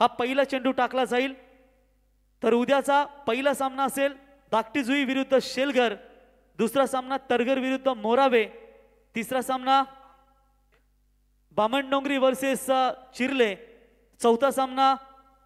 हा पहिला चेंडू टाकला जाईल। तर उद्याचा पहिला सामना असेल धाकटी जुई विरुद्ध शेलगर, दुसरा सामना तरगर विरुद्ध मोरावे, तिसरा सामना बामणडोंगरी वर्सेस चिरले, चौथा सामना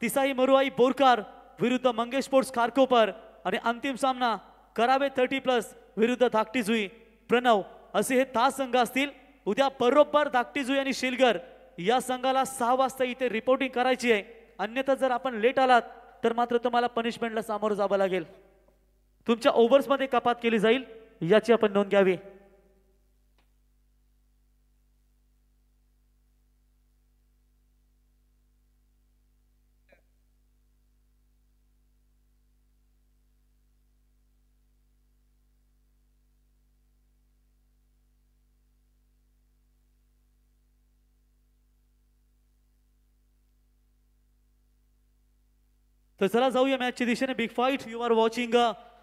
तिसाई मरुआई बोरकार विरुद्ध मंगेश स्पोर्ट्स खारकोपर आणि अंतिम सामना करावे 30+ विरुद्ध धाकटी जुई प्रणव। असे हे 10 संघ असतील। उद्या बरोबर धाकटी जुई आणि शेलगर या संघाला 6 वाजता इथे रिपोर्टिंग करायची आहे, अन्यथा जर आपण लेट आलात तर मात्र तुम्हाला पनिशमेंटला सामोरं जावं लागेल। तुमच्या ओव्हर्समध्ये कपात केली जाईल, याची आपण नोंद घ्यावी। तर चला जाऊया मॅचच्या दिशेने। Big fight you are watching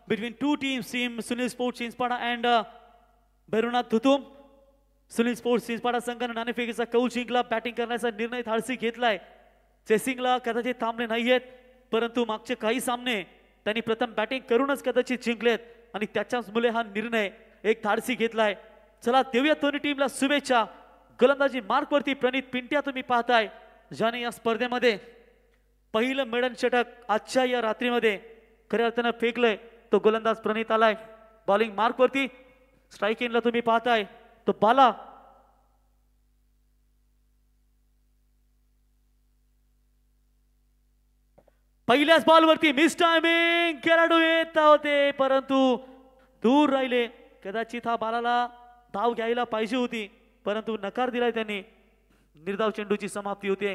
between two teams, team Sunil sports Chinchpada and Bhairavnath Dhutum. Sunil sports Chinchpada संघाने नाणेफेकीचा कौल जिंकला, बॅटिंग करण्याचा निर्णय धाडसी घेतलाय। चेसिंगला कदाचित थांबले नाहीयेत, परंतु मागचे काही सामने त्यांनी प्रथम बॅटिंग करूनच कदाचित जिंकलेत आणि त्याच्याच मुळे हा निर्णय एक धाडसी घेतलाय। चला देऊया दोन्ही टीमला शुभेच्छा। गोलंदाजी मार्कवरती प्रणित पिंट्या तुम्ही पाहताय, ज्याने या स्पर्धेमध्ये पहिलं मेडन षटक आजच्या या रात्रीमध्ये खऱ्या अर्थानं फेकलंय तो गोलंदाज प्रणित आलाय। बॉलिंग मार्कवरती स्ट्राइक इनला तुम्ही पाहताय तो बाला, पहिल्याच बॉलवरती मिस टायमिंग, खेळाडू येत होते परंतु दूर राहिले। कदाचित हा बालाला धाव घ्यायला पाहिजे होती, परंतु नकार दिलाय त्यांनी। निर्धाव चेंडूची समाप्ती होते,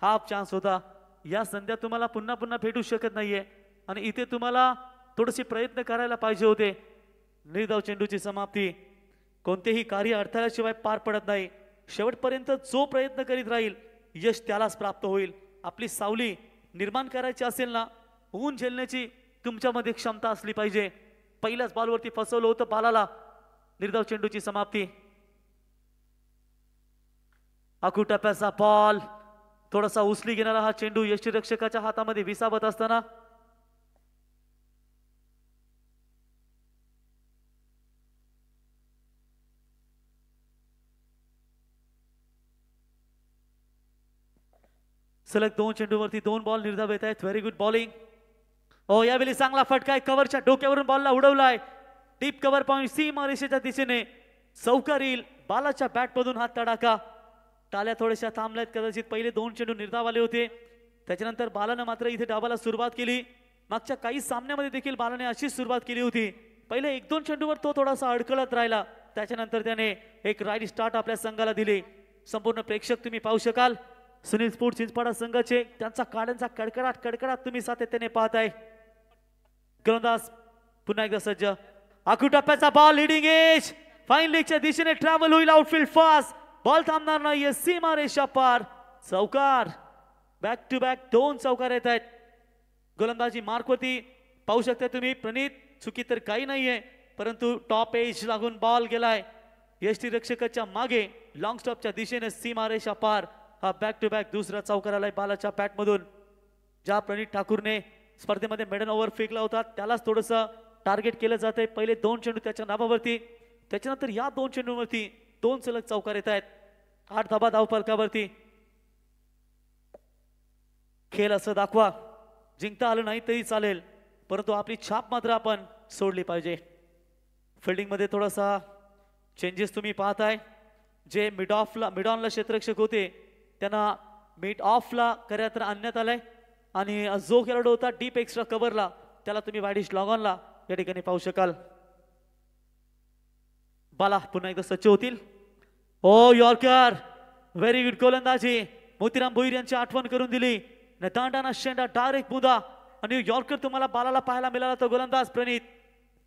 हाफ चान्स होता। या संध्या तुम्हाला पुन्हा पुन्हा भेटू शकत नाहीये आणि इथे तुम्हाला थोडेसे प्रयत्न करायला पाहिजे होते। निर्धाव चेंडूची समाप्ती, कोणतेही कार्य अडथळ्याशिवाय पार पडत नाही। शेवटपर्यंत जो प्रयत्न करीत राहील यश त्यालाच प्राप्त होईल। आपली सावली निर्माण करायची असेल ना, ऊन झेलण्याची तुमच्यामध्ये क्षमता असली पाहिजे। पहिल्याच बॉलवरती फसवलं होतं बालाला। निर्धाव चेंडूची समाप्ती, आखू टप्प्याचा बॉल, थोडासा उचली घेणारा हा चेंडू यष्टीरक्षकाच्या हातामध्ये विसावत असताना सलग 2 चेंडूवरती 2 बॉल निर्धाव येत आहेत। Very good bowling. ओ यावेळी चांगला फटका आहे, कव्हरच्या डोक्यावरून बॉलला उडवलाय। डीप कव्हर पॉइंट सीमा रेषेच्या दिशेने चौकार येईल। बालाच्या बॅटमधून हा तडाखा, टाळ्या थोड्याशा थांबल्यात। कदाचित पहिले 2 चेंडू निर्धाव आले होते, त्याच्यानंतर बालानं मात्र इथे डावाला सुरुवात केली। मागच्या काही सामन्यामध्ये देखील बालाने अशीच सुरुवात केली होती। पहिले 1-2 चेंडूवर तो थोडासा अडकळत राहिला, त्याच्यानंतर त्याने एक राईट स्टार्ट आपल्या संघाला दिली। संपूर्ण प्रेक्षक तुम्ही पाहू शकाल सुनील स्पोर्ट्स चिंचपाडा संघाचे, त्यांचा काड्यांचा कडकडाट तुम्ही सातत्याने पाहताय। गोलंदाज पुन्हा एकदा सज्ज, आखू टप्प्याचा बॉल लीडिंग एज, फाईन लेगच्या दिशेने ट्रॅव्हल होईल। आउटफील्ड फास्ट, बॉल थांबणार नाहीये, सीमा रेषा पार, चौकार। बॅक टू बॅक 2 चौकार येत आहेत। गोलंदाजी मार्कवरती पाहू शकता तुम्ही, प्रणित चुकी तर काही नाहीये, परंतु टॉप एज लागून बॉल गेलाय यष्टीरक्षकाच्या मागे। लॉंग स्टॉपच्या दिशेने सीमा रेषा पार, हा बॅक टू बॅक दुसरा चौकार आलाय बालाच्या बॅटमधून। ज्या प्रणित ठाकूरने स्पर्धेमध्ये मेडन ओव्हर फेकला होता त्यालाच थोडंसं टार्गेट केलं जातंय। पहिले 2 चेंडू त्याच्या नावावरती, त्याच्यानंतर या 2 चेंडूवरती 2 सलग चौकार येत आहेत। 8 धाबा धावफलकावरती। खेळ असं दाखवा, जिंकता आलं नाही तरी चालेल, परंतु आपली छाप मात्र आपण सोडली पाहिजे। फिल्डिंग मध्ये थोडासा चेंजेस तुम्ही पाहताय। जे मिड ऑनला क्षेत्ररक्षक होते त्यांना मिड ऑफला खऱ्या तर आणण्यात आलंय आणि जो खेळाडू होता डीप एक्स्ट्रा कव्हरला त्याला तुम्ही वाईडिश लॉग ऑनला या ठिकाणी पाहू शकाल। बाला पुन्हा एकदा सज्ज होतील। ओ यॉर्कर, व्हेरी गुड गोलंदाजी, मोतीराम भोईर यांची आठवण करून दिली। दांडाना शेंडा डायरेक्ट मुदा आणि यॉर्कर तुम्हाला बालाला पाहायला मिळाला तो गोलंदाज प्रणित।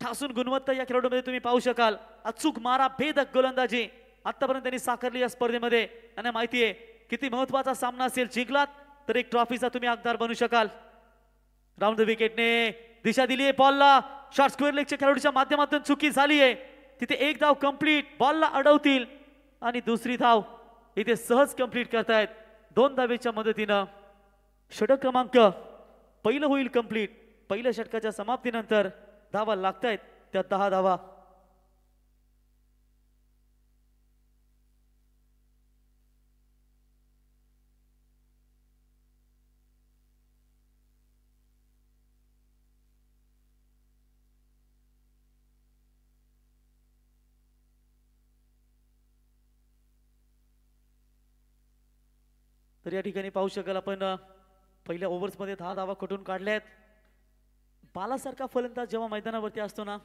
ठासून गुणवत्ता या खेळाडूमध्ये तुम्ही पाहू शकाल। अचूक मारा, भेदक गोलंदाजी आतापर्यंत त्यांनी साकारली या स्पर्धेमध्ये। त्यांना माहिती आहे किती महत्वाचा सामना असेल, जिंकलात तर एक ट्रॉफीचा तुम्ही हकदार बनू शकाल। राऊंड द विकेटने दिशा दिली आहे बॉलला, शॉर्ट स्क्वेअर लेगच्या खेळाडूच्या माध्यमातून चुकी झाली आहे। तिथे एक धाव कंप्लीट, बॉलला अडवतील आणि दुसरी धाव इथे सहज कंप्लीट करतायत 2 धावेच्या मदतीनं। षटक क्रमांक पहिलं होईल कंप्लीट. पहिल्या षटकाच्या समाप्तीनंतर धावा लागतायत त्या 10 धावा. तर या ठिकाणी पाहू शकाल आपण पहिल्या ओव्हर्समध्ये 10 धावा खटून काढल्यात. बालासारखा फलंदाज जेव्हा मैदानावरती असतो ना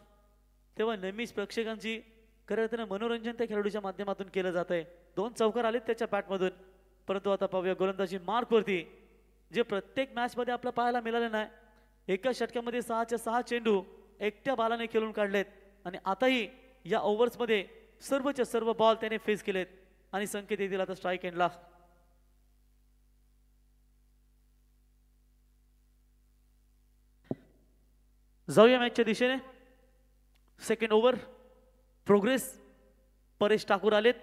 तेव्हा नेहमीच प्रेक्षकांची खऱ्या अर्थानं मनोरंजन त्या खेळाडूच्या माध्यमातून केलं जात आहे. 2 चौकार आलेत त्याच्या बॅटमधून, परंतु आता पाहूया गोलंदाजी मार्कवरती जे प्रत्येक मॅचमध्ये आपलं पाहायला मिळालं नाही. एका षटकामध्ये 6च्या 6 चेंडू एकट्या बालाने खेळून काढलेत आणि आताही या ओव्हर्समध्ये सर्वच्या सर्व बॉल त्याने फेस केलेत आणि संकेत येतील आता स्ट्राईक एंडला. जाऊया मॅचच्या दिशेने. Second over progress. Paresh Thakur आलेत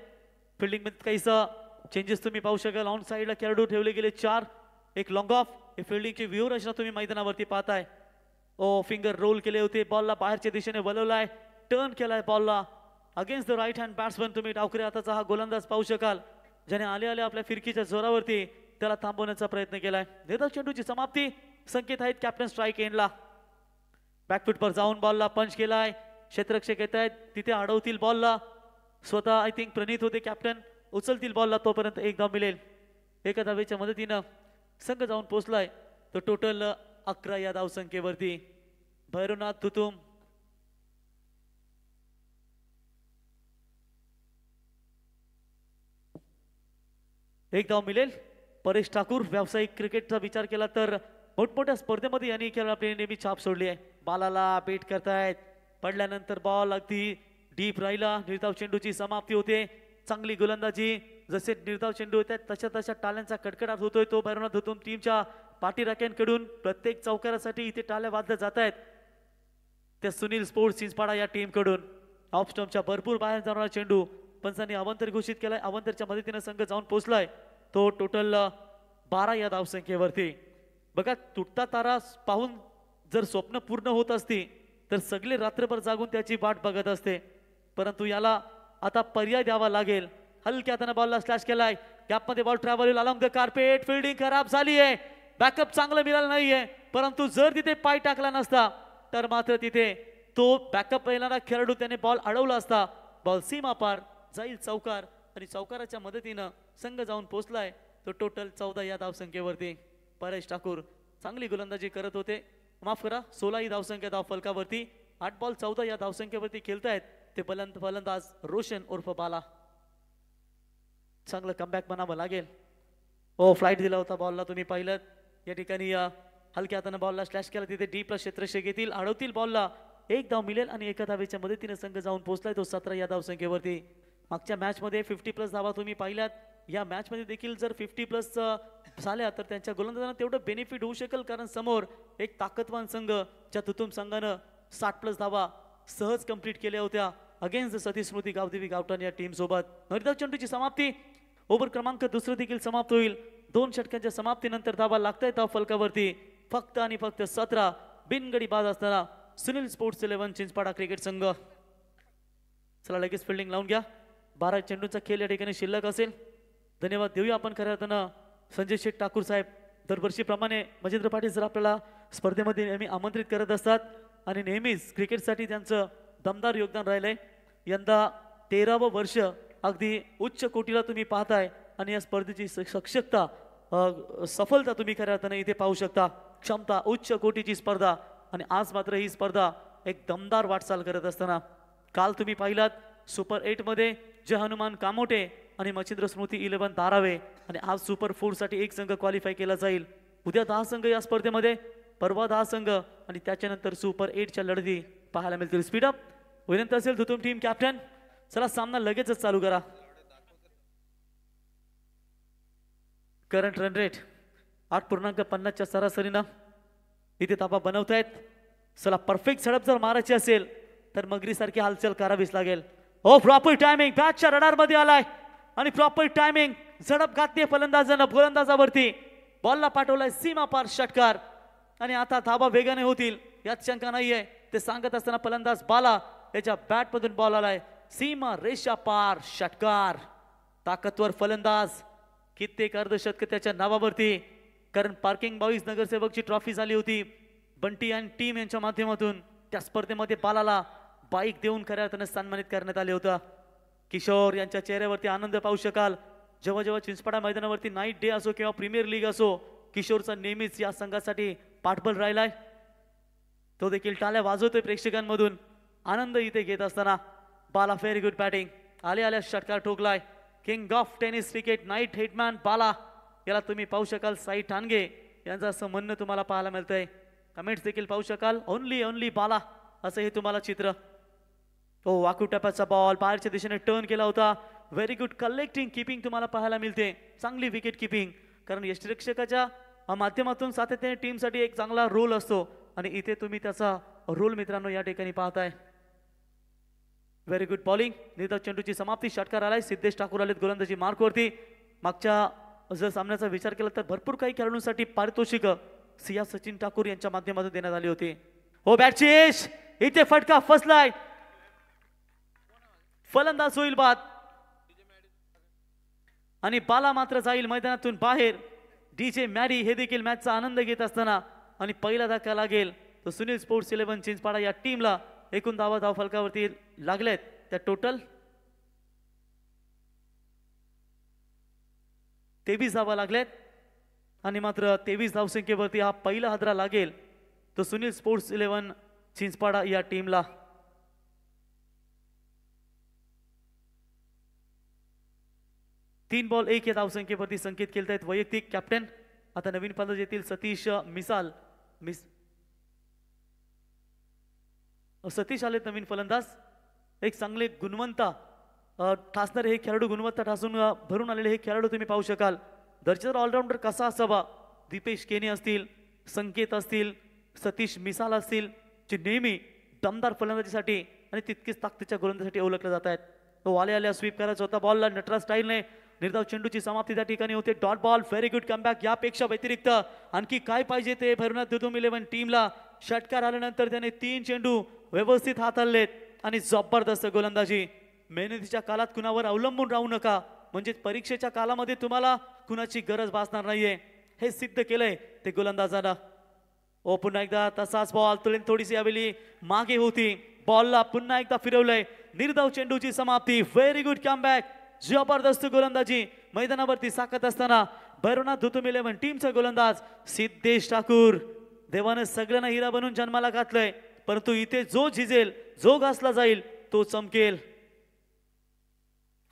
फिल्डिंग मध्ये. काहीसा चेंजेस तुम्ही पाहू शकाल. ऑन साईडला खेळाडू ठेवले गेले 4. एक लॉंग ऑफ. हे फिल्डिंगची व्यूहरचना तुम्ही मैदानावरती पाहताय. फिंगर रोल केले होते. बॉलला बाहेरच्या दिशेने वळवलाय. टर्न केलाय बॉलला against the right hand batsman. तुम्ही डावखरे हाताचा हा गोलंदाज पाहू शकाल ज्याने आले आले आपल्या फिरकीच्या जोरावरती त्याला थांबवण्याचा प्रयत्न केलाय. निर्धाव चेंडूची समाप्ती. संकेत आहेत कॅप्टन स्ट्राईक एंडला. बॅकफुटवर जाऊन बॉलला पंच केलाय. क्षेत्ररक्षक येत आहेत तिथे अडवतील बॉलला. स्वतः आय थिंक प्रणित होते कॅप्टन. उचलतील बॉलला तोपर्यंत एक धाव मिळेल. एका धावेच्या मदतीनं संघ जाऊन पोहोचलाय. तो टोटल 11 या धावसंख्येवरती. भैरवनाथ तुतुम एक धाव मिळेल. परेश ठाकूर व्यावसायिक क्रिकेटचा विचार केला तर मोठमोठ्या स्पर्धेमध्ये यांनी खेळाडू आपली नेहमी छाप सोडली आहे. बालाला बेट करतायत. पडल्यानंतर बॉल अगदी डीप राहिला. निर्धाव चेंडूची समाप्ती होते. चांगली गोलंदाजी. जसे निर्धाव चेंडू होत आहेत तशा तशा टाळ्यांचा कडकडाट होतोय. तो भैरवनाथ तुतुम टीमच्या पाठीराख्यांकडून प्रत्येक चौकारासाठी इथे टाळ्या वाजल्या जात आहेत. त्या सुनील स्पोर्ट्स चिंचपाडा या टीमकडून ऑफ स्टंपच्या भरपूर बाहेर जाणारा चेंडू पंचांनी अवंतर घोषित केलाय. अवंतरच्या मदतीने संघ जाऊन पोहोचलाय. तो टोटल 12 या धावसंख्येवरती. बघा तुटता तारा पाहून जर स्वप्न पूर्ण होत असती तर सगळे रात्रभर जागून त्याची वाट बघत असते, परंतु याला आता पर्याय द्यावा लागेल. हलक्या हाताने बॉलला स्लॅश केलाय. गॅपमध्ये ball travel along the carpet. Fielding खराब झाली आहे. बॅकअप चांगलं मिळालं नाहीये, परंतु जर तिथे पाय टाकला नसता तर मात्र तिथे तो बॅकअप येणारा खेळाडू त्याने बॉल अडवला असता. बॉल सीमा पार जाईल चौकार आणि चौकाराच्या मदतीनं संघ जाऊन पोहोचलाय. तो टोटल 14 या धावसंख्येवरती. परेश ठाकूर चांगली गोलंदाजी करत होते. माफ करा 16 ही धावसंख्या धाव फलकावरती. 8 बॉल 14 या धावसंख्येवरती खेळतायत ते फलंदाज रोशन उर्फ बाला. चांगलं कमबॅक बनावं लागेल. फ्लाईट दिला होता बॉलला तुम्ही पाहिलं. या ठिकाणी हलक्या हाताने बॉलला स्लॅश केला. तिथे डीपला क्षेत्ररक्षक येतील अडवतील बॉलला. एक धाव मिळेल आणि एका धावेच्या मदतीने संघ जाऊन पोहोचलाय तो 17 या धावसंख्येवरती. मागच्या मॅच मध्ये 50+ धावा तुम्ही पाहिल्यात. या मॅच मध्ये देखील जर 50+ झाल्या तर त्यांच्या गोलंदाजांना तेवढं बेनिफिट होऊ शकेल, कारण समोर एक ताकदवान संघ ज्या तुतुम संघानं 60+ धावा सहज कंप्लीट केल्या होत्या अगेन्स्ट सतीश स्मृती गावदेवी गावठाण या टीम सोबत. निर्धाव चेंडूची समाप्ती. ओव्हर क्रमांक 2 देखील समाप्त होईल. 2 षटकांच्या समाप्तीनंतर धावा लागतायत धाव फलकावरती. फक्त आणि फक्त 17 बिनगडी बाद असताना सुनील स्पोर्ट्स 11 चिंचपाडा क्रिकेट संघ. चला लगेच फिल्डिंग लावून घ्या. 12 चेंडूचा खेळ या ठिकाणी शिल्लक असेल. धन्यवाद देऊया आपण खऱ्या अर्थानं संजय शेठ ठाकूर साहेब. दरवर्षीप्रमाणे मजेंद्र पाटील सर आपल्याला स्पर्धेमध्ये नेहमी आमंत्रित करत असतात आणि नेहमीच क्रिकेटसाठी त्यांचं दमदार योगदान राहिलंय. यंदा 13वं वर्ष अगदी उच्च कोटीला तुम्ही पाहताय आणि या स्पर्धेची सक्षमता सफलता तुम्ही खऱ्या अर्थाने इथे पाहू शकता. क्षमता उच्च कोटीची स्पर्धा आणि आज मात्र ही स्पर्धा एक दमदार वाटचाल करत असताना काल तुम्ही पाहिलात सुपर 8 मध्ये जय हनुमान कामोटे आणि मच्छिंद्र स्मृती 11 धारावे आणि आज सुपर 4 साठी एक संघ क्वालिफाय केला जाईल. उद्या 10 संघ या स्पर्धेमध्ये, परवा 10 संघ आणि त्याच्यानंतर सुपर 8च्या लढती पाहायला मिळतील. स्पीडअप विनंती असेल तुतुम टीम कॅप्टन. चला सामना लगेचच चालू करा. करंट रन रेट 8.50 च्या सरासरीनं इथे ताबा बनवतायत. चला परफेक्ट झडप जर मारायची असेल तर मगरी सारखी हालचाल करावीच लागेल. प्रॉपर टायमिंग बॅटच्या रडार मध्ये आलाय आणि प्रॉपर टायमिंग झडप घातली फलंदाजानं गोलंदाजावरती. बॉलला पाठवलाय सीमा पार षटकार आणि आता धाबा वेगाने होतील यात शंका नाहीये ते सांगत असताना फलंदाज बाला याच्या बॅट मधून बॉल आलाय सीमा रेषा पार षटकार ताकदवर फलंदाज कित्येक अर्धशतक त्याच्या नावावरती कारण पार्किंग बॉईज नगरसेवकची ट्रॉफी झाली होती बंटी आणि टीम यांच्या माध्यमातून त्या स्पर्धेमध्ये बालाला बाईक देऊन खऱ्या अर्थाने सन्मानित करण्यात आले होतं किशोर यांच्या चेहऱ्यावरती आनंद पाहू शकाल जेव्हा जेव्हा चिंचपाडा मैदानावरती नाईट डे असो किंवा प्रीमियर लीग असो किशोरचा नेहमीच या संघासाठी पाठबळ राहिलाय तो देखील टाळ्या वाजवतोय प्रेक्षकांमधून आनंद इथे घेत असताना बाला व्हेरी गुड बॅटिंग आले आल्या षटकार ठोकलाय king of tennis cricket knight hitman Bala याला तुम्ही पाहू शकाल साई ठाणगे यांचं असं म्हणणं तुम्हाला पाहायला मिळतंय कमेंट्स देखील पाहू शकाल ओनली ओनली बाला असं हे तुम्हाला चित्र हो वाकुटप्याचा बॉल बाहेरच्या दिशेने टर्न केला होता व्हेरी गुड कलेक्टिंग किपिंग तुम्हाला पाहायला मिळते चांगली विकेट किपिंग कारण यष्टिरक्षकाच्या माध्यमातून सातत्याने टीमसाठी एक चांगला रोल असतो आणि इथे तुम्ही त्याचा रोल मित्रांनो या ठिकाणी पाहताय व्हेरी गुड बॉलिंग निर्धाव चेंडूची समाप्ती षटकार आलाय सिद्धेश ठाकूर आलेत गोलंदाजी मार्कवरती मागच्या जर सामन्याचा विचार केला तर भरपूर काही खेळाडूंसाठी पारितोषिक सिया सचिन ठाकूर यांच्या माध्यमातून देण्यात आली होती हो बॅटचेस इथे फटका फसलाय फलंदाज होईल बाद आणि बाला मात्र जाईल मैदानातून बाहेर डीजे मॅरी हे देखील मॅचचा आनंद घेत असताना आणि पहिला धक्का लागेल तो सुनील स्पोर्ट्स 11 चिंचपाडा या टीमला एकूण धाव फलकावरती लागलेत त्या टोटल 23 धावा लागलेत आणि मात्र 23 धावसंख्येवरती हा पहिला हादरा लागेल तो सुनील स्पोर्ट्स 11 चिंचपाडा या टीमला 3 बॉल 1 या धावसंख्येवरती संकेत केले आहेत वैयक्तिक कॅप्टन आता नवीन फलंदाज येतील सतीश सतीश आले नवीन फलंदाज एक चांगले गुणवंता ठासणारे हे खेळाडू गुणवत्ता ठासून भरून आलेले हे खेळाडू तुम्ही पाहू शकाल दर्जेदार ऑलराऊंडर कसा असावा दीपेश केने असतील संकेत असतील सतीश मिसाल असतील जे नेहमी दमदार फलंदाजीसाठी आणि तितकीच ताकदीच्या गोलंदाजीसाठी ओळखले जात आहेत तो आले आल्या स्वीप करायचा होता बॉलला नटराज स्टाईलने निर्धाव चेंडूची समाप्ती त्या ठिकाणी होते dot ball very good comeback यापेक्षा व्यतिरिक्त आणखी काय पाहिजे ते भैरवनाथ दुधुम 11 टीमला षटकार आल्यानंतर त्याने 3 चेंडू व्यवस्थित हाताळलेत आणि जबरदस्त गोलंदाजी मेहनतीच्या काळात कुणावर अवलंबून राहू नका म्हणजे परीक्षेच्या काळामध्ये तुम्हाला कुणाची गरज भासणार नाहीये हे सिद्ध केलंय ते गोलंदाजाला ओ पुन्हा एकदा तसाच बॉल तुलनेत थोडीशी यावेळी मागे होती बॉलला पुन्हा एकदा फिरवलंय निर्धाव चेंडूची समाप्ती व्हेरी गुड कमबॅक जबरदस्त गोलंदाजी मैदानावरती साकत असताना भैरवनाथ दुधुम 11 टीमचा गोलंदाज सिद्धेश ठाकूर देवानं सगळ्यांना हिरा बनून जन्माला घातलंय परंतु इथे जो झिजेल जो घासला जाईल तो चमकेल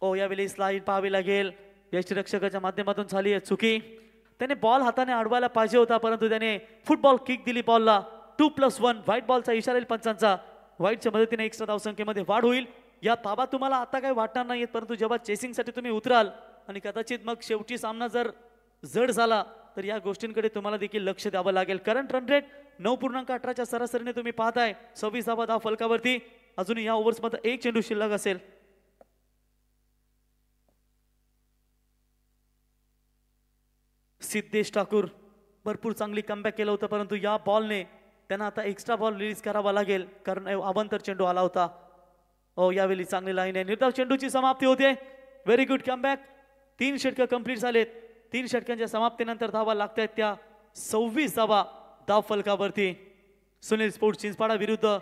ओ यावेळी स्लाइड पाहावी लागेल यष्टिरक्षकाच्या माध्यमातून झाली आहे चुकी त्याने बॉल हाताने अडवायला पाहिजे होता परंतु त्याने फुटबॉल किक दिली बॉलला 2+1 व्हाईट बॉलचा इशारा येईल पंचांचा व्हाईटच्या मदतीने एक्स्ट्रा धावसंख्येमध्ये वाढ होईल या ताबा तुम्हाला आता काही वाटणार नाहीये परंतु जेव्हा चेसिंगसाठी तुम्ही उतराल आणि कदाचित मग शेवटी सामना जर जड झाला तर या गोष्टींकडे तुम्हाला देखील लक्ष द्यावं लागेल करंट रन रेट 9.18च्या सरासरीने तुम्ही पाहताय 26 धावा धाव फलकावरती अजून या ओव्हर्समध्ये 1 चेंडू शिल्लक असेल सिद्धेश ठाकूर भरपूर चांगली कमबॅक केलं होतं परंतु या बॉलने त्यांना आता एक्स्ट्रा बॉल रिलीज करावा लागेल कारण अवांतर चेंडू आला होता ओ यावेळी चांगली लाईन आहे निर्धाव चेंडूची समाप्ती होते व्हेरी गुड कमबॅक 3 षटकं कंप्लीट झालेत 3 षटकांच्या समाप्तीनंतर धावा लागतायत त्या 26 धावा धाव फलकावरती सुनील स्पोर्ट्स चिंचपाडा विरुद्ध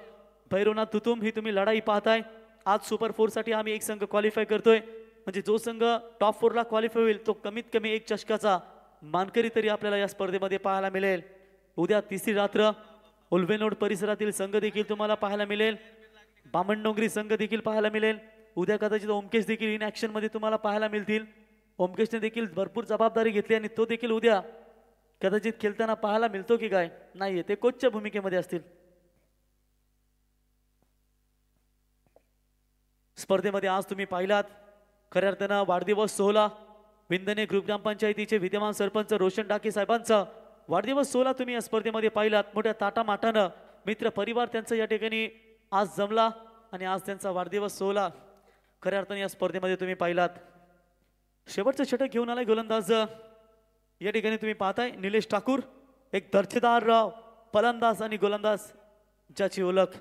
भैरवनाथ दुधुम ही तुम्ही लढाई पाहताय आज सुपर 4 साठी आम्ही एक संघ क्वालिफाय करतोय म्हणजे जो संघ टॉप 4 ला क्वालिफाय होईल तो कमीत कमी 1 चषकाचा मानकरी तरी आपल्याला या स्पर्धेमध्ये पाहायला मिळेल उद्या तिसरी रात्र उल्वेनोड परिसरातील संघ देखील तुम्हाला पाहायला मिळेल बामणडोंगरी संघ देखील पाहायला मिळेल उद्या कदाचित ओमकेश देखील इन ऍक्शन मध्ये तुम्हाला पाहायला मिळतील ओमकेशने देखील भरपूर जबाबदारी घेतली आणि तो देखील उद्या कदाचित खेळताना पाहायला मिळतो की काय नाहीये ते कोचच्या भूमिकेमध्ये असतील स्पर्धेमध्ये आज तुम्ही पाहिलात खऱ्या अर्थानं वाढदिवस सोहळा विंदने ग्रुप ग्रामपंचायतीचे विद्यमान सरपंच रोशन डाके साहेबांचा वाढदिवस सोहळा तुम्ही या स्पर्धेमध्ये पाहिलात मोठ्या ताटामाटानं मित्र परिवार त्यांचा या ठिकाणी आज जमला आणि आज त्यांचा वाढदिवस सोहळा खऱ्या अर्थाने या स्पर्धेमध्ये तुम्ही पाहिलात शेवटचं षटक घेऊन आलाय गोलंदाज या ठिकाणी तुम्ही पाहताय निलेश ठाकूर एक दर्जेदार फलंदाज आणि गोलंदाज ज्याची ओळख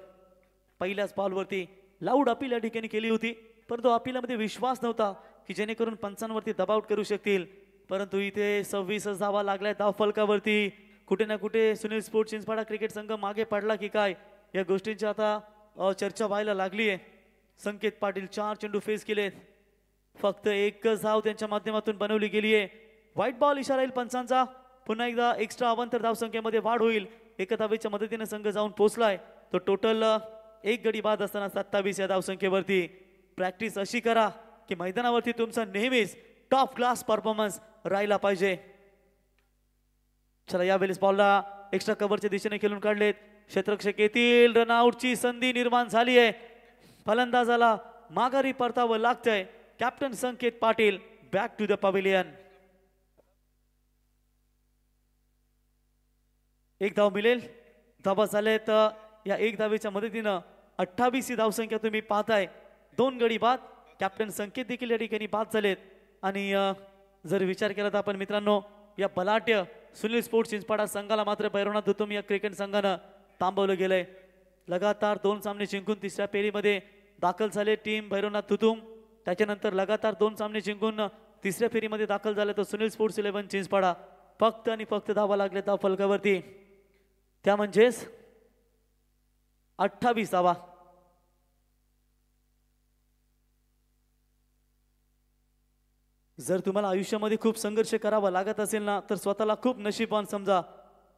पहिल्याच बॉलवरती लाऊड अपील या ठिकाणी केली होती, परंतु अपीलामध्ये विश्वास नव्हता की जेणेकरून पंचांवरती दबाव करू शकतील, परंतु इथे 26 धावा लागल्या धाव फलकावरती। कुठे ना कुठे सुनील स्पोर्ट्स चिंचपाडा क्रिकेट संघ मागे पडला की काय या गोष्टींची आता चर्चा व्हायला लागली आहे। संकेत पाटील 4 चेंडू फेस केलेत, फक्त एकच धाव त्यांच्या माध्यमातून बनवली गेली आहे। व्हाईट बॉल इशारा येईल पंचांचा, पुन्हा एकदा एक्स्ट्रा अवांतर धावसंख्येमध्ये वाढ होईल। एका धावेच्या मदतीने संघ जाऊन पोहोचलाय, तो टोटल एक गडी बाद असताना 27 या धावसंख्येवरती। प्रॅक्टिस अशी करा की मैदानावरती तुमचा नेहमीच टॉप क्लास परफॉर्मन्स राहिला पाहिजे। चला यावेळेस बॉलला एक्स्ट्रा कव्हरच्या दिशेने खेळून काढलेत, क्षेत्ररक्षक येतील, रनआउटची संधी निर्माण झाली आहे। फलंदाजाला माघारी परतावं लागतंय। Captain Sanket Patil back to the pavilion. एक धाव मिळेल, धावा झालेत या एक धावेच्या मदतीनं 28 ही धावसंख्या तुम्ही पाहताय। 2 गडी बाद, कॅप्टन संकेत देखील या ठिकाणी बाद झालेत। आणि जर विचार केला तर आपण मित्रांनो या बलाढ्य सुनील स्पोर्ट्स चिंचपाडा संघाला मात्र भैरवनाथ धुतुम या क्रिकेट संघानं थांबवलं गेलंय। लगातार 2 सामने जिंकून तिसऱ्या फेरीमध्ये दाखल झाले टीम भैरवनाथ धुतुम, त्याच्यानंतर लगातार 2 सामने जिंकून तिसऱ्या फेरीमध्ये दाखल झाले तो सुनील स्पोर्ट्स 11 चिंचपाडा। फक्त आणि फक्त धावा लागले धाव फलकावरती, त्या म्हणजेच 28 धावा। जर तुम्हाला आयुष्यामध्ये खूप संघर्ष करावा लागत असेल ना तर स्वतःला खूप नशीबवान समजा,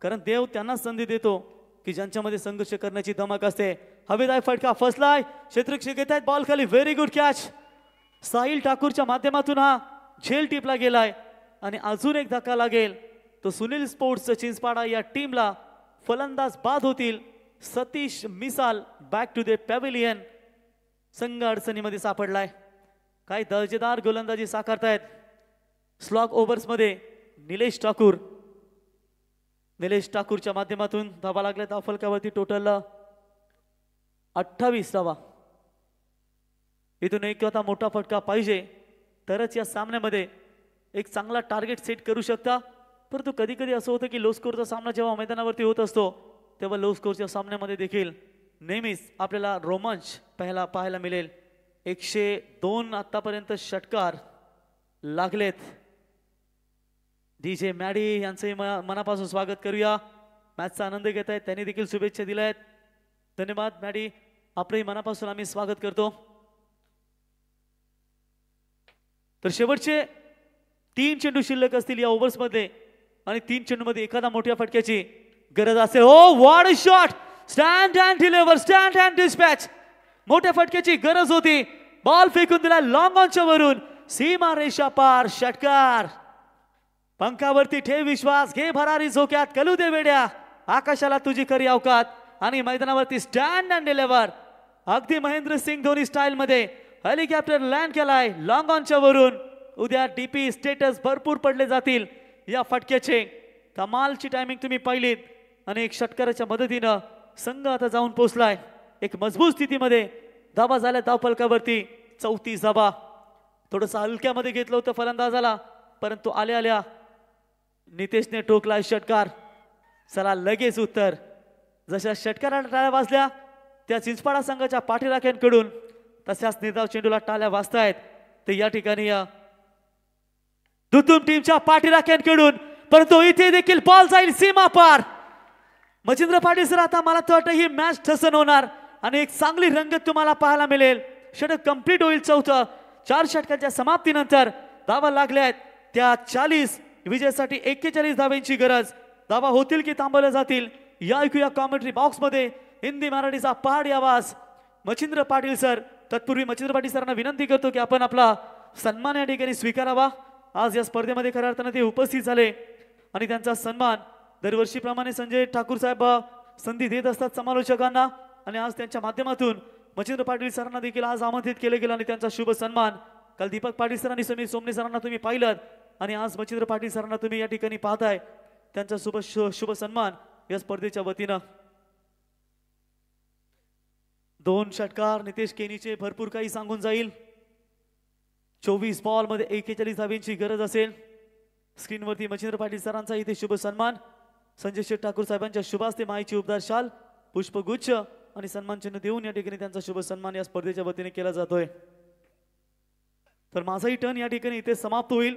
कारण देव त्यांना संधी देतो की ज्यांच्यामध्ये संघर्ष करण्याची धमक असते। हवेदार फटका फसलाय, क्षेत्ररक्षक घेत आहेत बॉल खाली, व्हेरी गुड कॅच। साहिल ठाकूरच्या माध्यमातून हा झेल टिपला गेलाय आणि अजून एक धक्का लागेल तो सुनील स्पोर्ट्स चिंचपाडा या टीमला फलंदाज बाद होतील। सतीश मिसाल बॅक टू द पॅव्हिलियन। संघ अडचणीमध्ये सापडलाय, काय दर्जेदार गोलंदाजी साकारतायत स्लॉग ओव्हर्स मध्ये निलेश ठाकूरच्या माध्यमातून धावा लागल्या धाव फलकावरती टोटल 28 धावा। इथून एक आता मोठा फटका पाहिजे तरच या सामन्यामध्ये एक चांगला टार्गेट सेट करू शकता, परंतु कधी कधी असं होतं की लो स्कोरचा सामना जेव्हा मैदानावरती होत असतो तेव्हा लो स्कोरच्या सामन्यामध्ये देखील नेहमीच आपल्याला रोमांच पाहायला मिळेल। 102 आतापर्यंत षटकार लागलेत। डीजे मॅडी यांचंही मनापासून स्वागत करूया, मॅचचा आनंद घेत आहेत, त्यांनी देखील शुभेच्छा दिल्या आहेत। धन्यवाद मॅडी, आपलंही मनापासून आम्ही स्वागत करतो। तर शेवटचे 3 चेंडू शिल्लक असतील या ओव्हर्स मध्ये आणि 3 चेंडू मध्ये एखादा मोठ्या फटक्याची गरज असेल। Oh what a shot, stand and deliver, stand and dispatch. मोठ्या फटक्याची गरज होती, बॉल फेकून दिला लॉंग ऑनच्या वरून, सीमा रेषा पार षटकार। पंखावरती ठेव विश्वास, घे भरारी झोक्यात, कलू दे वेड्या, आकाशाला तुझी खरी अवकात। आणि मैदानावरती स्टँड अँड डिलिव्हर, अगदी महेंद्र सिंग धोनी स्टाईल मध्ये हेलिकॉप्टर लँड केलाय लॉंग ऑनच्या वरून। उद्या डीपी स्टेटस भरपूर पडले जातील या फटक्याचे। कमालची टायमिंग तुम्ही पाहिलीत आणि एक षटकाराच्या मदतीनं संघ आता जाऊन पोहोचलाय एक मजबूत स्थितीमध्ये। धावा झाल्या धाव फलकावरती 34 धावा। थोडस हलक्यामध्ये घेतलं होतं फलंदाजाला, परंतु आल्या आल्या नितेशने ठोकलाय षटकार। चला लगेच उत्तर, जशा षटकाराला टाळ्या वाजल्या त्या चिंचपाडा संघाच्या पाठीराख्यांकडून तशाच निर्धाव चेंडूला टाळ्या वाजतायत ते या ठिकाणी धुतुम टीमच्या पाठीराख्यांकडून, परंतु इथे देखील बॉल जाईल सीमा पार। मच्छिंद्र पाटील सर, आता मला तर वाटतं ही मॅच ठसन होणार आणि एक चांगली रंगत तुम्हाला पाहायला मिळेल। षटक कंप्लीट होईल चौथं। 4 षटकांच्या समाप्तीनंतर धावा लागल्यात त्या 40, विजयासाठी 41 धावांची गरज। धावा होतील की थांबवल्या जातील या ऐकूया कॉमेंट्री बॉक्स मध्ये हिंदी मराठीचा पहाडी आवाज। मच्छिंद्र पाटील सर, तत्पूर्वी मच्छिंद्र पाटील सरांना विनंती करतो की आपण आपला सन्मान या ठिकाणी स्वीकारावा। आज या स्पर्धेमध्ये खऱ्या अर्थाने ते उपस्थित झाले आणि त्यांचा सन्मान दरवर्षीप्रमाणे संजय ठाकूर साहेब संधी देत असतात समालोचकांना, आणि आज त्यांच्या माध्यमातून मच्छिंद्र पाटील सरांना देखील आज आमंत्रित केले गेले आणि त्यांचा शुभ सन्मान काल दीपक पाटील सरांनी समीर सोमने सरांना तुम्ही पाहिलं आणि आज मच्छिंद्र पाटील सरांना तुम्ही या ठिकाणी पाहताय त्यांचा शुभ सन्मान या स्पर्धेच्या वतीनं। 2 षटकार नितेश केनीचे भरपूर काही सांगून जाईल। 24 बॉल मध्ये 41 धावांची गरज असेल स्क्रीनवरती मच्छिंद्र पाटील सरांचा इथे शुभ सन्मान, संजय शेठ ठाकूर साहेबांच्या शुभास्ते माईची उबदार शाल, पुष्पगुच्छ आणि सन्मान चिन्ह देऊन या ठिकाणी त्यांचा शुभ सन्मान या स्पर्धेच्या वतीने केला जातोय। तर माझाही टर्न या ठिकाणी इथे समाप्त होईल।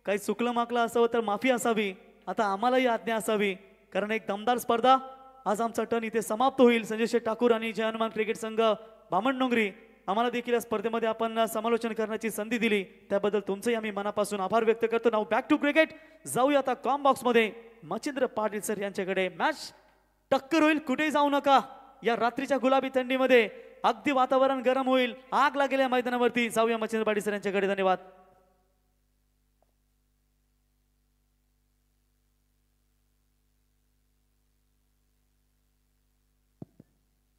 काही चुकलं माकलं असावं तर माफी असावी, आता आम्हालाही आज्ञा असावी, कारण एक दमदार स्पर्धा। आज आमचा टर्न इथे समाप्त होईल। संजय शेठ ठाकूर आणि जय हनुमान क्रिकेट संघ बामणडोंगरी आम्हाला देखील या स्पर्धेमध्ये आपण समालोचन करण्याची संधी दिली, त्याबद्दल तुमचेही आम्ही मनापासून आभार व्यक्त करतो। नाव बॅक टू क्रिकेट जाऊया आता कॉम बॉक्स मध्ये मच्छिंद्र पाटील सर यांच्याकडे। मॅच टक्कर होईल, कुठेही जाऊ नका। या रात्रीच्या गुलाबी थंडीमध्ये अगदी वातावरण गरम होईल, आग लागेल या मैदानावरती। जाऊया मच्छिंद्र पाटील सर यांच्याकडे। धन्यवाद।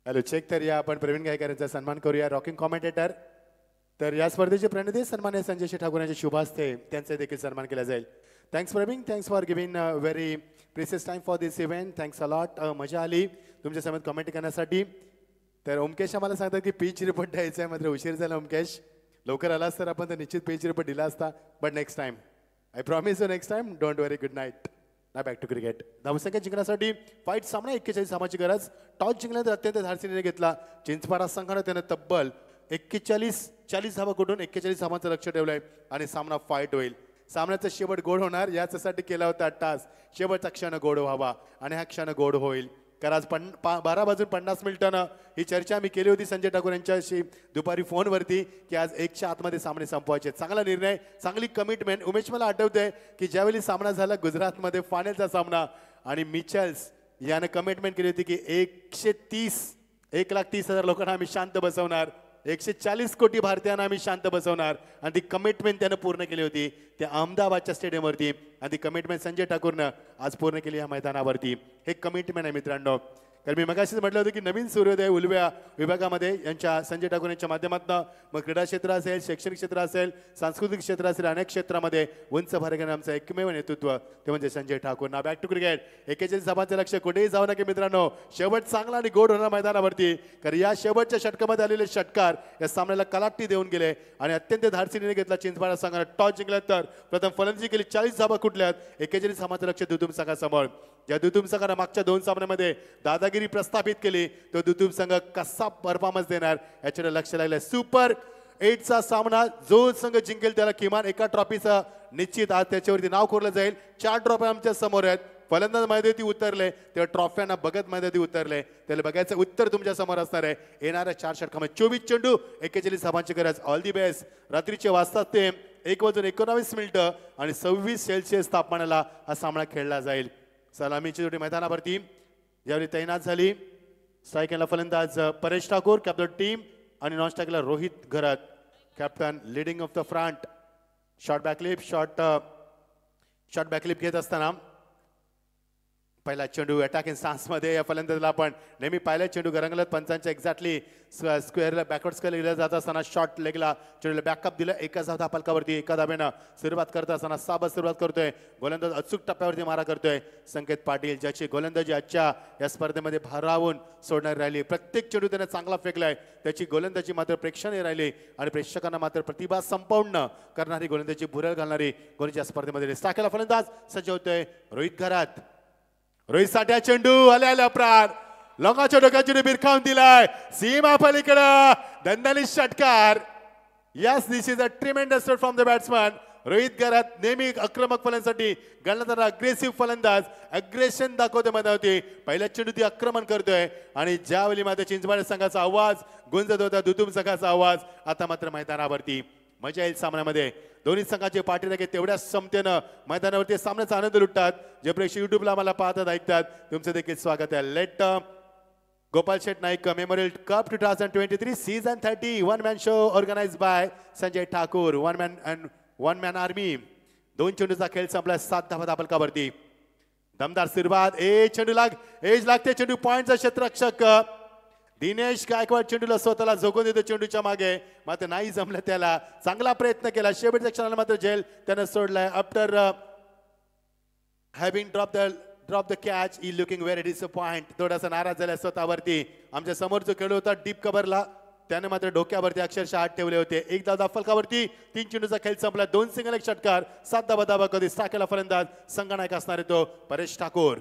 Hello check. तर या आपण प्रवीण गायकरांचा सन्मान करूया, रॉकिंग कॉमेंटेटर। तर या स्पर्धेचे प्रणिधी सन्मान्य संजय शेठ ठाकूर यांचे शुभ हस्ते त्यांचे देखील सन्मान केला जाईल। Thanks Praveen, thanks for giving very precious time for this event. Thanks a lot. मजा आली तुमच्या समोर कमेंट करण्यासाठी। तर ओमकेश आम्हाला सांगतात की पिच रिपोर्ट द्यायचा आहे, मात्र उशीर झाला ओमकेश। लवकर आलास तर आपण तर निश्चित पिच रिपोर्ट दिला असता, but next time I promise you next time. Don't worry, good night. ना बॅक टू क्रिकेट। धावसंख्या जिंकण्यासाठी फाईट सामना 41 धावांची गरज। टॉस जिंकल्यानंतर अत्यंत धाडसी निर्णय घेतला चिंचपाडा संघाने। त्यानं तब्बल 40 धावा कुठून 41 धावांचं लक्ष ठेवलंय आणि सामना फाईट होईल। सामन्याचा शेवट गोड होणार याच्यासाठी केला होता टास। शेवटचा क्षण गोड व्हावा आणि हा क्षण गोड होईल। कारण आज 12:50 ही चर्चा मी केली होती संजय ठाकूर यांच्याशी दुपारी फोनवरती की आज 1च्या आतमध्ये सामने संपवायचे। चांगला निर्णय, चांगली कमिटमेंट। उमेश मला आठवतंय की ज्यावेळी सामना झाला गुजरातमध्ये फायनलचा सामना आणि मिचेल्स याने कमिटमेंट केली होती की 1,30,000 लोकांना आम्ही शांत बसवणार, 140 कोटी भारतीयांना आम्ही शांत बसवणार, आणि ती कमिटमेंट त्यानं पूर्ण केली होती त्या अहमदाबादच्या स्टेडियमवरती। आणि ती कमिटमेंट संजय ठाकूरनं आज पूर्ण केली या मैदानावरती। हे कमिटमेंट आहे मित्रांनो। कारण मी मगाशीच म्हटलं होतं की नवीन सूर्योदय उलव्या विभागामध्ये यांच्या संजय ठाकूर यांच्या माध्यमातून मग क्रीडा क्षेत्र असेल, शैक्षणिक क्षेत्र असेल, सांस्कृतिक क्षेत्र असेल, अनेक क्षेत्रामध्ये उंच भरारीने आमचं एकमेव नेतृत्व ते म्हणजे संजय ठाकूर। ना बॅक टू क्रिकेट। 41 धावांचं लक्ष, कुठेही जाऊ नका मित्रांनो। शेवट चांगला आणि गोड होणार मैदानावरती, कारण या शेवटच्या षटकामध्ये आलेले षटकार या सामन्याला कलाटणी देऊन गेले आणि अत्यंत धाडसी निर्णय घेतला चिंचपाडा संघाने। टॉस जिंकला तर प्रथम फलंदाजी केली, 40 धावा कुठल्यात, 41 धावांचं लक्ष दुतुम संघासमोर। ज्या दुतुम संघाने मागच्या 2 सामन्यामध्ये दादागिरी प्रस्थापित केली, तो दुतुम संघ कसा परफॉर्मन्स देणार याच्याकडे लक्ष लागलं। सुपर 8चा सामना जो संघ जिंकेल त्याला किमान एका ट्रॉफीचं निश्चित आज त्याच्यावरती नाव कोरलं जाईल। 4 ट्रॉफी आमच्या समोर आहेत। फलंदाज मैदानावरती उतरले तेव्हा ट्रॉफ्यांना बघत मैदानावरती उतरले, त्याला बघायचं उत्तर तुमच्या समोर असणार आहे। येणाऱ्या 4 षटकामध्ये 24 चेंडू 41 धावांची गरज। All the best. रात्रीचे वाजतात ते 1:19 आणि 26 सेल्सिअस तापमानाला हा सामना खेळला जाईल। सलामीची जोडी मैदानावरती ज्यावेळी तैनात झाली, स्ट्राईकला फलंदाज परेश ठाकूर, कॅप्टन टीम, आणि नॉन स्ट्राईकला Rohit Gharat, captain leading of the front. Short backlift घेत असताना पहिला चेंडू अटॅकिंग स्टान्समध्ये या फलंदाजाला आपण नेहमी पाहिलं। चेंडू गरंगलत पंचांच्या एक्झॅक्टली स्क्वेअरला बॅकवर्ड स्क्वेअर गेला जात असताना शॉर्ट लेगला चेंडूला बॅकअप दिलं। एका धाव फलकावरती एका धाब्यानं सुरुवात करत असताना साबस सुरुवात करतोय। गोलंदाज अचूक टप्प्यावरती मारा करतोय संकेत पाटील, ज्याची गोलंदाजी आजच्या या स्पर्धेमध्ये भारावून सोडणार राहिली। प्रत्येक चेंडू त्याने चांगला फेकलाय, त्याची गोलंदाजी मात्र प्रेक्षणीय राहिली आणि प्रेक्षकांना मात्र प्रतिभा संपवून करणारी गोलंदाजी भुरळ घालणारी गोलंदाजी या स्पर्धेमध्ये। स्टाकेला फलंदाज सज्ज होतोय रोहित घरात। रोहित साठ्या चेंडू आल्या प्रार लोकांच्या डोक्यात चेंडू बिरखावून दिलाय सीमा पलीकडे दणदणीत षटकार। Yes, this is a tremendous shot from the batsman Rohit घरात। नेहमी आक्रमक फलंदाजी गणताना अग्रेसिव्ह फलंदाज अग्रेशन दाखवतोय मैदानावरती। पहिल्या चेंडू ती आक्रमण करतोय आणि ज्यावेळी मात्र चिंचपाडा संघाचा आवाज गुंजत होता, दुतुम संघाचा आवाज, आता मात्र मैदानावरती मजा येईल सामन्यामध्ये। दोन्ही संघाचे पाठीराखे तेवढ्याच क्षमतेनं मैदानावरती सामन्याचा आनंद लुटतात। जे प्रेक्षक युट्यूबला आम्हाला पाहतात ऐकतात तुमचं देखील स्वागत आहे। Late Gopal Sheth Naik memorial cup 2023 season 30 one man show organised by Sanjay Thakur one man army. 2 चेंडूचा खेळ संपला, 7 धावा दापलकावरती। दमदार सुरुवात, चेंडू एज लागते, चेंडू पॉइंटचा क्षेत्ररक्षक दिनेश गायकवाड चेंडूला स्वतःला झोकून देतो चेंडूच्या मागे, मात्र नाही जमलं त्याला। चांगला प्रयत्न केला, शेवटच्या क्षणाला मात्र झेल त्यानं सोडलाय। After having drop the catch he looking very disappoint. थोडासा नाराज झाला स्वतःवरती। आमच्या समोरचं खेळ होता डीप कव्हरला त्याने मात्र डोक्यावरती अक्षरशः हात ठेवले होते. एक धाव फलकावरती 3 चेंडूचा खेळ संपला. 2 सिंगल 1 षटकार. 7 धावा कधी टाकेला फलंदाज संघनायक असणारे तो परेश ठाकूर.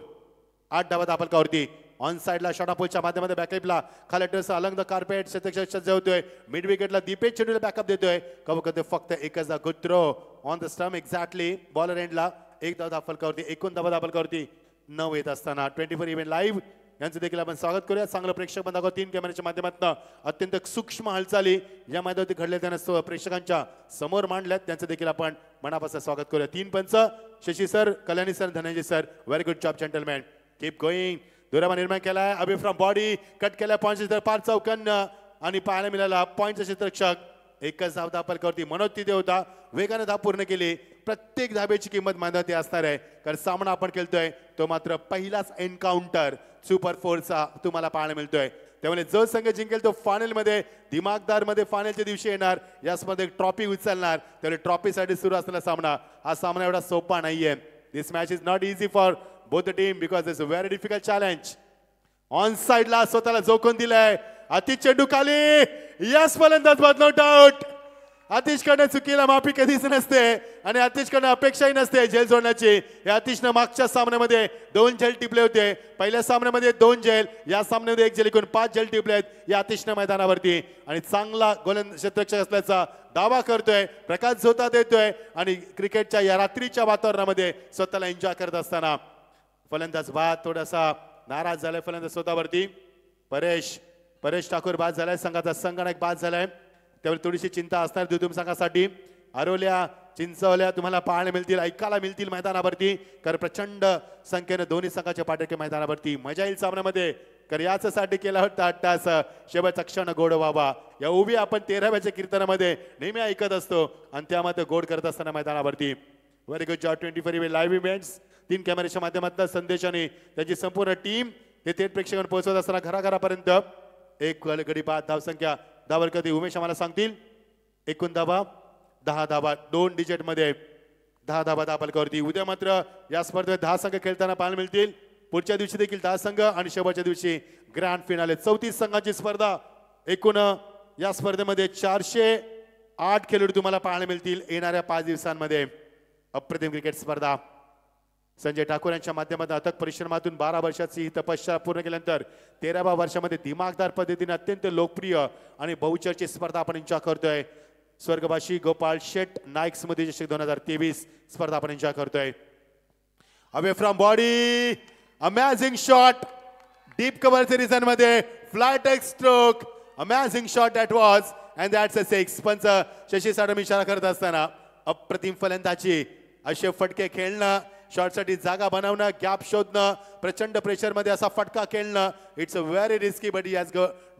8 धावा फलकावरती. ऑन साइडला शॉटापोलच्या माध्यमातून बॅकअपला खाली अलंग द कार्पेट सज्ज होतोय. मिड विकेटला दीपेश चेंडूला बॅकअप देतोय. कवकते फक्त एकच दा good throw on the stump exactly bowler एंडला. 1 धाव फलकावरती. 1 धावा फलकावरती 9 येत असताना 24 इव्हेंट लाईव्ह यांचं देखील आपण स्वागत करूया. चांगलं प्रेक्षक बंधावर 3 कॅमेऱ्याच्या माध्यमातून अत्यंत सूक्ष्म हालचाली या मैदानावरती घडल्या त्यानं प्रेक्षकांच्या समोर मांडल्यात. त्यांचं देखील आपण मनापासून स्वागत करूया. 3 पंच Shashi sir, Kalyani sir, Dhananjay sir. Very good job gentleman. Keep going. दुरावा निर्माण केलाय. अबे फ्रॉम बॉडी कट केलाय. पॉईंट पार चौकन आणि पाहायला मिळाला पॉईंटचा क्षेत्ररक्षक. एकच धाव फलकावरती मनोज तिथे होता. वेगाने धाव पूर्ण केली. प्रत्येक धाब्याची किंमत मैदानात असणार आहे कारण सामना आपण खेळतोय तो मात्र पहिलाच एन्काउंटर सुपर 4चा तुम्हाला पाहायला मिळतोय. त्यामुळे जो संघ जिंकेल तो फायनल मध्ये दिमागदार मध्ये फायनलच्या दिवशी येणार. यामध्ये ट्रॉफी उचलणार. त्यामुळे ट्रॉफीसाठी सुरू असलेला सामना हा सामना एवढा सोपा नाहीये. This match is not easy for both the team because it's a very difficult challenge. On साइडला स्वतःला जोखून दिलाय. अतिश चेंडू खाली. यस फलंदाज बाद नॉट आउट. आतिशकडे चुकीला माफी कधीच नसते आणि आतिशकडे अपेक्षाही नसते झेल सोडण्याची. या आतिशनं मागच्या सामन्यामध्ये 2 झेल टिपले होते. पहिल्या सामन्यामध्ये 2 झेल. या सामन्यामध्ये 1 झेल एकूण 5 झेल टिपले आहेत या आतिशनं मैदानावरती. आणि चांगला गोलंदाज क्षेत्ररक्षक असल्याचा दावा करतोय. प्रकाश झोता देतोय आणि क्रिकेटच्या या रात्रीच्या वातावरणामध्ये स्वतःला एन्जॉय करत असताना फलंदाज बाद थोडासा नाराज झालाय. फलंदाज स्वतःवरती परेश ठाकूर बाद झालाय. संघाचा संघनायक बाद झालाय. त्यामुळे थोडीशी चिंता असणार दुधुम संघासाठी. आरोल्या चिंचवल्या तुम्हाला पाहायला मिळतील, ऐकायला मिळतील मैदानावरती कारण प्रचंड संख्येने दोन्ही संघाच्या पाठीके मैदानावरती मजा येईल सामन्यामध्ये. कारण याच्यासाठी केला होता अट्टास शेवटचा क्षण गोड व्हावा. या उभी आपण 13व्याच्या कीर्तनामध्ये नेहमी ऐकत असतो आणि त्यामध्ये गोड करत असताना मैदानावरती. Very good job. 24 live events 3 कॅमेऱ्याच्या माध्यमातून संदेशाने त्यांची संपूर्ण टीम हे थेट प्रेक्षकांना पोहोचवत असताना घराघरापर्यंत. एक गडी बाद धावसंख्या धावर कधी उमेश आम्हाला सांगतील. एकूण धावा 10 धावा 2 डिजिट मध्ये 10 धावा फलकावरती. उद्या मात्र या स्पर्धेत 10 संघ खेळताना पाहायला मिळतील. पुढच्या दिवशी देखील 10 संघ आणि शेवटच्या दिवशी ग्रँड फिनाले 34 संघांची स्पर्धा. एकूण या स्पर्धेमध्ये 408 खेळाडू तुम्हाला पाहायला मिळतील येणाऱ्या 5 दिवसांमध्ये. अप्रतिम क्रिकेट स्पर्धा. संजय ठाकूर यांच्या माध्यमातून अथक परिश्रमातून 12 वर्षाची ही तपश्चर्या पूर्ण केल्यानंतर 13व्या वर्षामध्ये दिमागदार पद्धतीने अत्यंत लोकप्रिय आणि बहुचर्चित स्पर्धा आपण एन्जॉय करतोय. स्वर्गवासी गोपाळ शेट नाईक स्मृती चषक 2023 स्पर्धा आपण एन्जॉय करतोय. Away from body amazing shot deep cover सीरीजन मध्ये flight take stroke amazing shot that was and that's a 6. पंच शशी साडम इशारा करत असताना अप्रतिम फलंदाजी असे फटके खेळणं शॉटसाठी जागा बनवणं गॅप शोधणं प्रचंड प्रेशर मध्ये असा फटका खेळणं it's a very risky but he has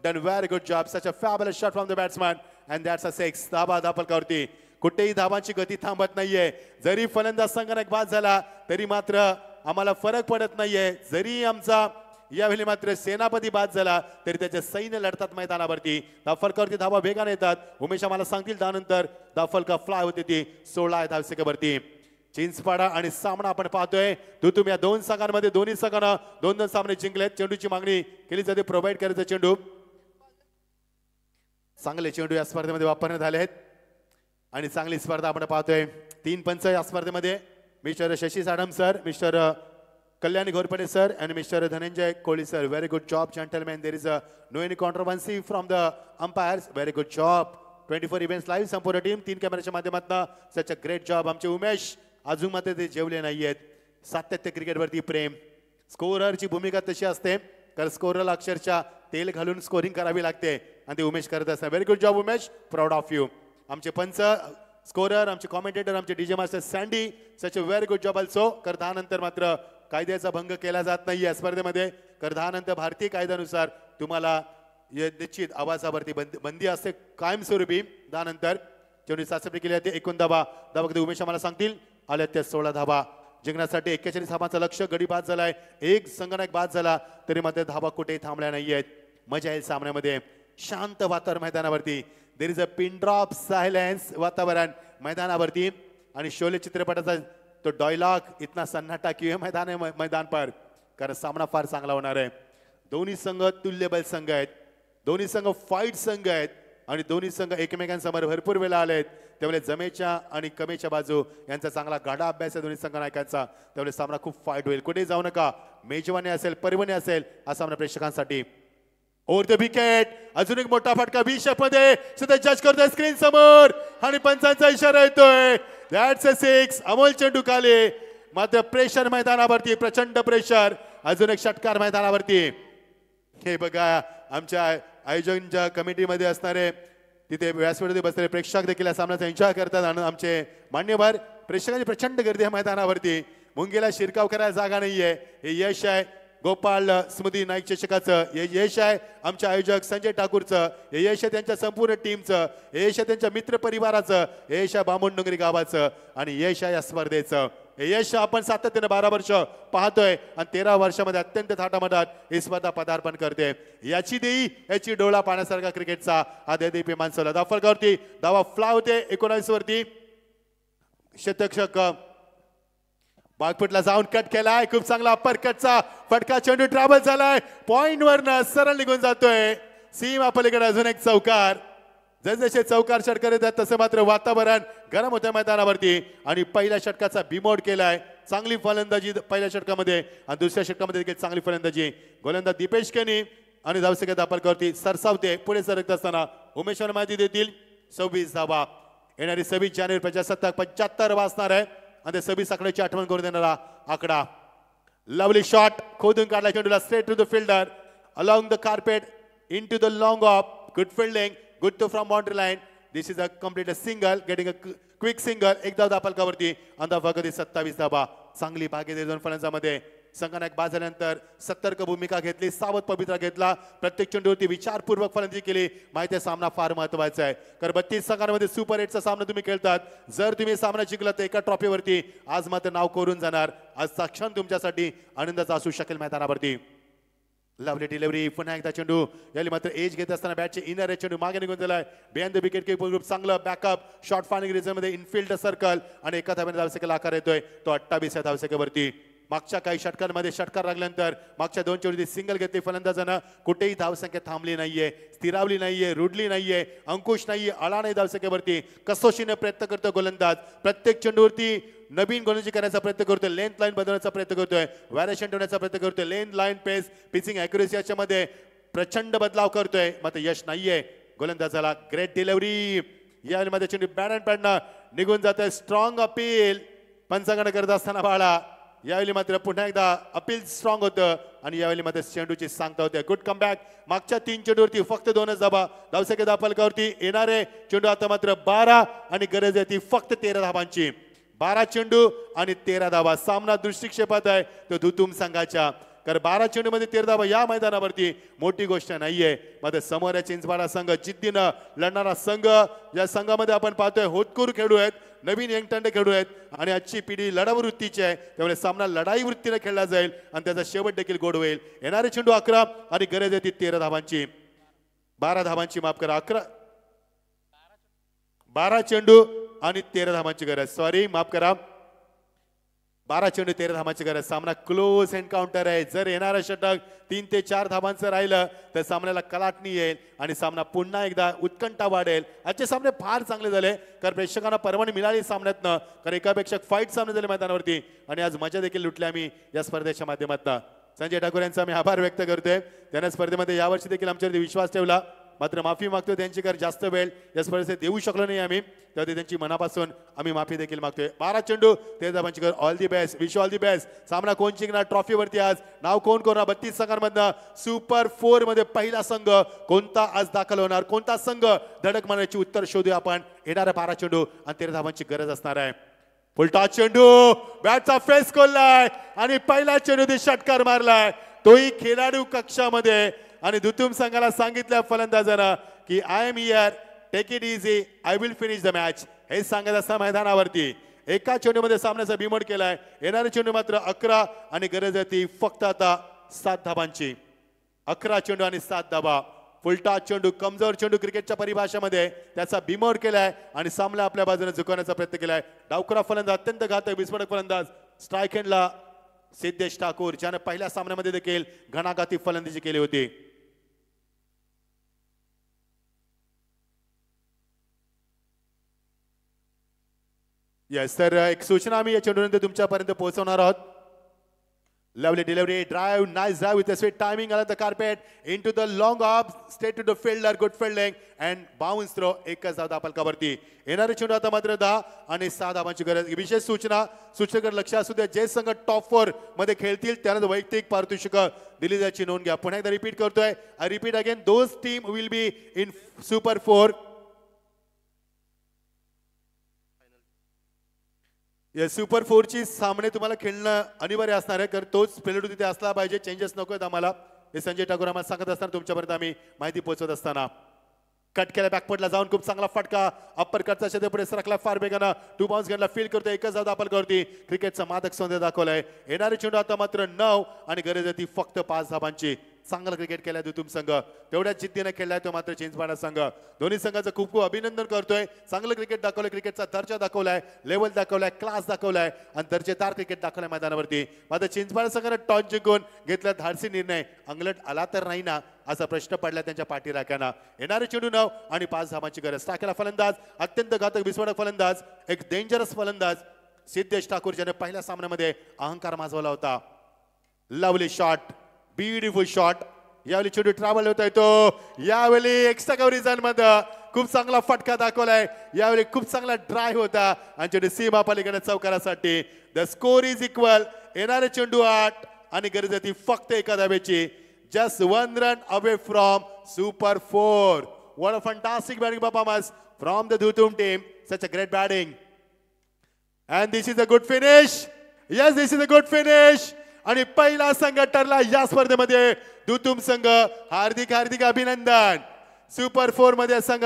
done very good job. Such a fabulous shot from the batsman and that's a 6. धाबा फलकावरती. कुठेही धाबांची गती थांबत नाहीये. जरी फलंदाज संघनायक बाद झाला तरी मात्र आम्हाला फरक पडत नाहीये. जरी आमचा यावेळी मात्र सेनापती बाद झाला तरी त्याचे सैन्य लढतात मैदानावरती. धावफलकावरती धावा वेगाने येतात. उमेश आम्हाला सांगतील त्यानंतर धावफलका फ्लाय होते ती 16 धावसेकेवरती. चिंचपाडा आणि सामना आपण पाहतोय. तुम या 2 संघांमध्ये दोन्ही संघांना 2-2 सामने जिंकलेत. चेंडूची मागणी केली जाते प्रोव्हाइड करायचं चेंडू. चांगले चेंडू या स्पर्धेमध्ये वापरण्यात आले आहेत आणि चांगली स्पर्धा आपण पाहतोय. 3 पंच या स्पर्धेमध्ये mister Shashi Sadam sir, mister Kalyani Ghorpade sir and Mr. Dhananjay Koli sir. Very good job gentlemen. There is no any controversy from the umpires. Very good job. 24 events live संपूर्ण टीम 3 कॅमेऱ्याच्या माध्यमातून सच अ ग्रेट जॉब. आमचे उमेश अजून मात्र ते जेवले नाहीयेत. सातत्य क्रिकेटवरती प्रेम. स्कोररची भूमिका तशी असते कारण स्कोररला अक्षरशः तेल घालून स्कोरिंग करावी लागते आणि ते उमेश करत असतात. Very good job Umesh. Proud of you. आमचे पंच स्कोरर आमचे कॉमेंटेटर आमचे DJ master sandy such a very good job also. कर 10 नंतर मात्र कायद्याचा भंग केला जात नाही या स्पर्धेमध्ये. कर 10 नंतर भारतीय कायद्यानुसार तुम्हाला निश्चित आवाजावरती बंदी असते कायमस्वरूपी. 10 नंतर चेंडू चाचपणी केली जाते. एकूण धावा कधी उमेश आम्हाला सांगतील. आल्या त्या 16 धावा जिंकण्यासाठी 41 धावांचं लक्ष. गडी बाद झालाय. एक संघनायक बाद झाला तरी मात्र धावा कुठेही थांबल्या नाहीयेत. मजा येईल सामन्यामध्ये. शांत वातावरण मैदानावरती. There is a pin drop silence वातावरण मैदानावरती आणि शोले चित्रपटाचा तो डायलॉग इतना सन्नाटा क्यों है मैदान पर कारण सामना फार चांगला होणार आहे. दोन्ही संघ तुल्यबल संघ आहेत. दोन्ही संघ फाईट संघ आहेत आणि दोन्ही संघ एकमेकांसमोर भरपूर वेळा आलेत. त्यामुळे जमेच्या आणि कमेच्या बाजू यांचा चांगला गाढा अभ्यास आहे दोन्ही संघ नायकांचा. त्यामुळे सामना खूप फाईट होईल. कुठेही जाऊ नका. मेजवानी असेल, परवणी असेल हा सामना प्रेक्षकांसाठी. ओव्हर द विकेट अजून एक मोठा फटका बी शेप मध्ये सध्या जज करतोय स्क्रीन समोर आणि पंचांचा इशारा येतोय. That's a 6. अमोल चेंडू खाली. मात्र प्रेशर मैदानावरती, प्रचंड प्रेशर. अजून एक षटकार मैदानावरती. हे बघा आमच्या आयोजन कमिटीमध्ये असणारे तिथे व्यासपीठावरती बसलेले प्रेक्षक देखील या सामन्याचा एन्जॉय करतात आणि आमचे मान्यवर प्रेक्षकांची प्रचंड गर्दी आहे मैदानावरती. मुंगीला शिरकाव करायला जागा नाहीये. हे यश आहे गोपाळ स्मृती नाईक चषकाचं. हे यश आहे आमच्या आयोजक संजय ठाकूरचं. हे यश आहे त्यांच्या संपूर्ण टीमचं. हे यश आहे त्यांच्या मित्र परिवाराचं. हे यश आहे बामणडोंगरी गावाचं आणि यश आहे या स्पर्धेचं. हे यश आपण सातत्याने 12 वर्ष पाहतोय आणि 13 वर्षामध्ये अत्यंत थाटामाटात ही स्पर्धा पदार्पण करते. याची देई याची डोळा पाण्यासारखा क्रिकेटचा हा देदीपी माणसाला दाफलकावरती धावा फ्लाय होते 19 वरती. शतक्षक बागफुटला जाऊन कट केलाय. खूप चांगला अप्पर कटचा फटका. चेंडू ट्रॅव्हल झालाय पॉइंट वरनं सरळ निघून जातोय. सीमा पलीकडे अजून एक चौकार. जसजसे चौकार षटकार येतात तसं मात्र वातावरण गरम होतं मैदानावरती आणि पहिल्या षटकाचा बिमोड केलाय. चांगली फलंदाजी पहिल्या षटकामध्ये आणि दुसऱ्या षटकामध्ये देखील चांगली फलंदाजी. गोलंदाज दीपेश केनी आणि धावसंख्या दाखल सरसावते. पुढे सरकत असताना उमेशवर माहिती देतील. 26 धावा. येणारी 26 जानेवारी प्रजासत्ताक 75 वाजणार आहे आणि 26 आकड्याची आठवण करून देणारा आकडा. लवली शॉट खोदून काढला चेंडूला straight to the fielder along the carpet into the long off. Good fielding. Good two from boundary line. This is a complete single getting a quick single. एक धाव दापलकावरती अंदा फक्त 27 धावा. चांगली भागीदारी दोन फलंदाजांमध्ये. संघाने बाद झाल्यानंतर सतर्क भूमिका घेतली. सावध पवित्रा घेतला. प्रत्येक चेंडूवरती विचारपूर्वक फलंदाजी केली. माहिती आहे सामना फार महत्वाचा आहे कारण 32 संघांमध्ये सुपर 8चा सामना तुम्ही खेळतात. जर तुम्ही सामना जिंकला तर एका ट्रॉफीवरती आज मात्र नाव कोरून जाणार. आजचा क्षण तुमच्यासाठी आनंदाचा असू शकेल मैदानावरती. Lovely delivery. पुन्हा एकदा चेंडू याली मात्र एज घेत असताना बॅटचे इनर आहे. चेंडू मागे निघून गेलाय. Behind the wicket keeper group चांगलं बॅकअप शॉर्ट फायरिंग रिझन मध्ये इनफिल्ड सर्कल आणि एका धाव्याने धावसंख्येला आकार येतोय तो 28 या धावसंख्येवरती. मागच्या काही षटकांमध्ये षटकार लागल्यानंतर मागच्या 2 चेंडूची सिंगल घेतली फलंदाजानं. कुठेही धावसंख्या थांबली नाहीये, स्थिरावली नाहीये, रुडली नाहीये, अंकुश नाहीये, आळा नाही धावसंख्येवरती. कसोशीने प्रयत्न करतो गोलंदाज. प्रत्येक चेंडूवरती नवीन गोलंदाजी करण्याचा प्रयत्न करतोय. लेंथ लाईन बदलण्याचा प्रयत्न करतोय. व्हॅरिएशन ठेवण्याचा प्रयत्न करतोय. लेंथ लाईन पेस पिचिंग अॅक्युरेसी याच्यामध्ये प्रचंड बदलाव करतोय. मात्र यश नाहीये गोलंदाजाला. Great delivery. यामध्ये चेंडू बॅट अँड पॅडनं निघून जात आहे. स्ट्रॉंग अपील पंचांकडे करत असताना बाळा. यावेळी मात्र पुन्हा एकदा अपील स्ट्रॉंग होतं आणि यावेळी मात्र चेंडूची सांगता होते. Good comeback. मागच्या 3 चेंडूवरती फक्त 2च धाबा. धावसंख्या दाफलकावरती येणारे चेंडू आता मात्र 12 आणि गरज आहे ती फक्त 13 धाबांची. 12 चेंडू आणि 13 धाबा. सामना दृष्टिक्षेपात आहे तो धुतुम संघाच्या. कारण 12 चेंडूमध्ये 13 धाबा या मैदानावरती मोठी गोष्ट नाहीये. मात्र समोर आहे चिंचवाडा संघ जिद्दीनं लढणारा संघ. या संघामध्ये आपण पाहतोय होतकूर खेळू आहेत, नवीन यंगटंडे खेळू आहेत आणि आजची पिढी लढाऊ वृत्तीची आहे. त्यामुळे सामना लढाई वृत्तीने खेळला जाईल आणि त्याचा शेवट देखील गोड होईल. येणारे चेंडू 11 आणि गरज आहे ती 13 धाबांची. 12 धाबांची माफ करा. 12 चेंडू आणि 13 धाबांची गरज. सॉरी माफ करा. 12 चेंडू 13 धाबांची गरज. सामना क्लोज एन्काउंटर आहे. जर येणारं षटक 3 ते 4 धाबांचं राहिलं तर सामन्याला कलाटणी येईल आणि सामना पुन्हा एकदा उत्कंठा वाढेल. आजचे सामने फार चांगले झाले कारण प्रेक्षकांना परवानगी मिळाली सामन्यातनं. कारण एकापेक्षा फाईट सामने झाले मैदानावरती आणि आज मजा देखील लुटली आम्ही या स्पर्धेच्या माध्यमातून. संजय ठाकूर यांचा मी आभार व्यक्त करतोय. त्यांनी स्पर्धेमध्ये यावर्षी देखील आमच्यावरती विश्वास ठेवला. मात्र माफी मागतोय त्यांची कारण जास्त वेळ या स्पर्धेत देऊ शकलो नाही आम्ही. त्यामुळे त्यांची मनापासून आम्ही माफी देखील मागतोय. 12 चेंडू 13 धाबांची गरज. All the best. Wish all the best. सामना कोण जिंकणार ट्रॉफीवरती आज नाव कोण कोण. 32 संघांमधनं सुपर 4 मध्ये पहिला संघ कोणता आज दाखल होणार, कोणता संघ धडक मारण्याची उत्तर शोधूया आपण. येणाऱ्या 12 चेंडू आणि 13 धाबांची गरज असणार आहे. फुलटॉस चेंडू बॅटचा फेस खोललाय आणि पहिला चेंडू षटकार मारलाय तोही खेळाडू कक्षामध्ये. आणि धुतुम संघाला सांगितलं फलंदाजानं की I am here, take it easy, I will finish the match. हे सांगत असता मैदानावरती एका चेंडूमध्ये सामन्याचा बिमोड केलाय. येणारे चेंडू मात्र 11 आणि गरज आहे ती फक्त आता 7 धाबांची. 11 चेंडू आणि 7 धाबा. फुलटॉस चेंडू कमजोर चेंडू क्रिकेटच्या परिभाषेमध्ये त्याचा बिमोड केलाय आणि सामना आपल्या बाजूने झुकवण्याचा प्रयत्न केलाय. डावखुरा फलंदाज अत्यंत घातक विस्फोटक फलंदाज स्ट्राईक एंडला सिद्धेश ठाकूर ज्याने पहिल्या सामन्यामध्ये देखील घणाघाती फलंदाजी केली होती. येस तर एक सूचना आम्ही या चेंडूनंतर तुमच्यापर्यंत पोहोचवणार आहोत. Lovely delivery, drive, nice drive with a sweet timing along the carpet into the long off, straight to the fielder, good fielding and bounce throw. एकच धाव धापालकावरती येणारे चेंडू आता मात्र 10 आणि 6 धावांची गरज. विशेष सूचना सूचनेकडे लक्ष असू द्या, जे संघ टॉप 4 मध्ये खेळतील त्यांना वैयक्तिक पारितोषिक दिली जायची नोंद घ्या. पुन्हा एकदा रिपीट करतोय, I repeat again, those team will be in super 4. या सुपर 4 ची सामने तुम्हाला खेळणं अनिवार्य असणार आहे, कारण तोच प्लेड तिथे असला पाहिजे, चेंजेस नको आहेत आम्हाला. हे संजय ठाकूर आम्हाला सांगत असताना तुमच्यापर्यंत आम्ही माहिती पोहोचवत असताना कट केला, बॅकफुटला जाऊन खूप चांगला फटका, अप्पर कटचा शेत पुढे सरकला फार वेगानं, 2 बाउन्स घेतला, फील करतो, एकच धाव दाखल क्रिकेटचा मादक सौंदर्य दाखवलाय. येणारे चेंडू आता मात्र 9 आणि गरज आहे ती फक्त 5 धावांची. चांगला क्रिकेट केलाय दुतुम संघ, तेवढ्याच जिद्दीने खेळलाय तो मात्र चिंचपाडा संघ. दोन्ही संघाचं खूप खूप अभिनंदन करतोय. चांगलं क्रिकेट दाखवलंय, क्रिकेटचा दर्जा दाखवलाय, लेवल दाखवलाय, क्लास दाखवलाय आणि दर्जेदार क्रिकेट दाखवलाय मैदानावरती. मात्र चिंचपाडा संघाने टॉस जिंकून घेतला धाडसी निर्णय. अंगलट आला तर नाही ना असा प्रश्न पडला त्यांच्या पाठी राख्याना. येणारे चेंडू 9 आणि 5 धावांची गरज. टाकेला फलंदाज, अत्यंत घातक विस्फोटक फलंदाज, एक डेंजरस फलंदाज सिद्धेश ठाकूर ज्याने पहिल्या सामन्यामध्ये अहंकार माजवला होता. Lovely shot, beautiful shot. यावेळी चेंडू ट्रॅव्हल होता येतो, यावेळी एक्स्ट्रा कव्हरेज मध्ये खूप चांगला फटका दाखवलाय. यावेळी खूप चांगला ड्राईव्ह होता आणि चेंडू सीमा पलीकडे चौकारासाठी. The score is equal. येणारे चेंडू 8 आणि गरज ती फक्त एका धावेची. Just 1 run away from super 4. What a fantastic batting performance from the Dhutum team. Such a great batting and this is a good finish. Yes, this is a good finish. आणि पहिला संघ ठरला या स्पर्धेमध्ये दुतुम संघ. हार्दिक हार्दिक अभिनंदन. सुपर 4 मध्ये संघ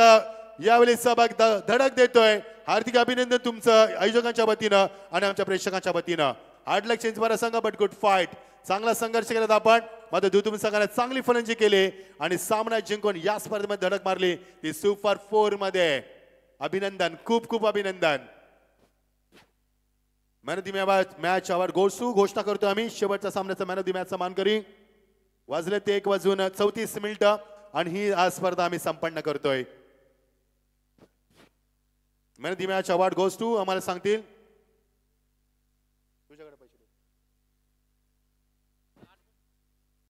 यावेळी सहभाग धडक देतोय. हार्दिक अभिनंदन तुमचं आयोजकांच्या वतीनं आणि आमच्या प्रेक्षकांच्या वतीनं. हार्ड लक चिंचपाडा संघ, बट गुड फाईट. चांगला संघर्ष केला आपण. मात्र दुतुम संघाने चांगली फलंदाजी केली आणि सामना जिंकून या स्पर्धेमध्ये धडक मारली ती सुपर 4 मध्ये. अभिनंदन, खूप खूप अभिनंदन. Man of the match award goes to घोषणा करतो आम्ही. शेवटच्या सामन्याचा मॅन ऑफ द मॅचचा मानकरी. वाजले ते 1:34 आणि ही आज स्पर्धा आम्ही संपन्न करतोय. Man of the match award goes to आम्हाला सांगतील